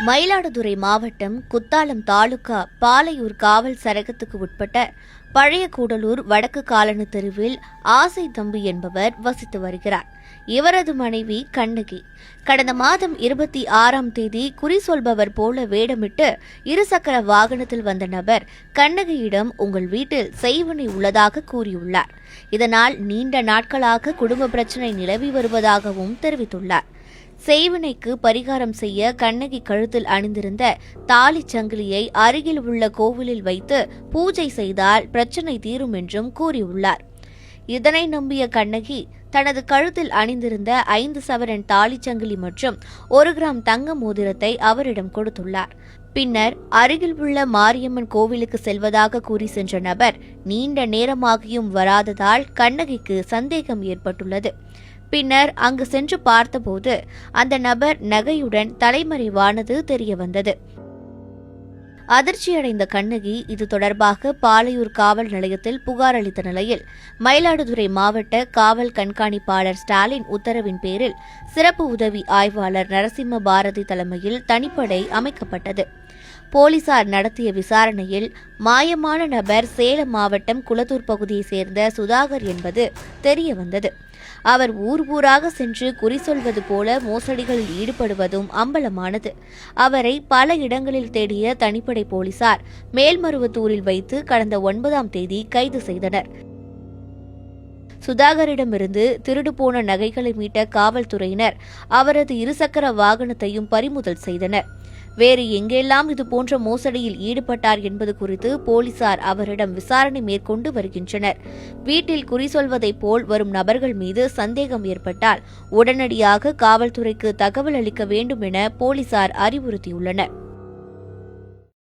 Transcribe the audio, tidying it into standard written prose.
மயிலாடுதுறை மாவட்டம் குத்தாலம் தாலுகா பாலையூர் காவல் சரகத்துக்கு உட்பட்ட பழைய கூடலூர் வடக்கு காலனி தெருவில் ஆசை தம்பி என்பவர் வசித்து வருகிறார். இவரது மனைவி கண்ணகி கடந்த மாதம் 26ஆம் தேதி குறி சொல்பவர் போல வேடமிட்டு இருசக்கர வாகனத்தில் வந்த நபர் கண்ணகியிடம் உங்கள் வீட்டில் செய்வினை உள்ளதாக கூறியுள்ளார். இதனால் நீண்ட நாட்களாக குடும்ப பிரச்சினை நிலவி வருவதாகவும் தெரிவித்துள்ளார். செய்வினைக்கு பரிகாரம் செய்ய கண்ணகி கழுத்தில் அணிந்திருந்த தாலிச் சங்கிலியை அருகில் உள்ள கோவிலில் வைத்து பூஜை செய்தால் பிரச்சினை தீரும் என்றும் கூறியுள்ளார். இதனை நம்பிய கண்ணகி தனது கழுத்தில் அணிந்திருந்த 5 சவரன் தாலிச்சங்கிலி மற்றும் 1 கிராம் தங்க மோதிரத்தை அவரிடம் கொடுத்துள்ளார். பின்னர் அருகில் உள்ள மாரியம்மன் கோவிலுக்கு செல்வதாக கூறி சென்ற நபர் நீண்ட நேரமாகியும் வராததால் கண்ணகிக்கு சந்தேகம் ஏற்பட்டுள்ளது. பின்னர் அங்கு சென்று பார்த்தபோது அந்த நபர் நகையுடன் தலைமறைவானது தெரியவந்தது. அதிர்ச்சியடைந்த கண்ணகி இது தொடர்பாக பாலையூர் காவல் நிலையத்தில் புகார் அளித்த நிலையில் மயிலாடுதுறை மாவட்ட காவல் கண்காணிப்பாளர் ஸ்டாலின் உத்தரவின் பேரில் சிறப்பு உதவி ஆய்வாளர் நரசிம்ம பாரதி தலைமையில் தனிப்படை அமைக்கப்பட்டது. போலீசார் நடத்திய விசாரணையில் மாயமான நபர் சேலம் மாவட்டம் குளத்தூர் பகுதியைச் சேர்ந்த சுதாகர் என்பது தெரியவந்தது. அவர் ஊராக சென்று குறி சொல்வது போல மோசடிகளில் ஈடுபடுவதும் அம்பலமானது. அவரை பல இடங்களில் தேடிய தனிப்படை போலீசார் மேல்மருவத்தூரில் வைத்து கடந்த 9ஆம் தேதி கைது செய்தனர். சுதாகரிடமிருந்து திருடு போன நகைகளை மீட்ட காவல்துறையினர் அவரது இருசக்கர வாகனத்தையும் பறிமுதல் செய்தனர். வேறு எங்கெல்லாம் இதுபோன்ற மோசடியில் ஈடுபட்டார் என்பது குறித்து போலீசார் அவரிடம் விசாரணை மேற்கொண்டு வருகின்றனர். வீட்டில் குறி சொல்வதைப் போல் வரும் நபர்கள் மீது சந்தேகம் ஏற்பட்டால் உடனடியாக காவல்துறைக்கு தகவல் அளிக்க வேண்டும் என போலீசார் அறிவுறுத்தியுள்ளனர்.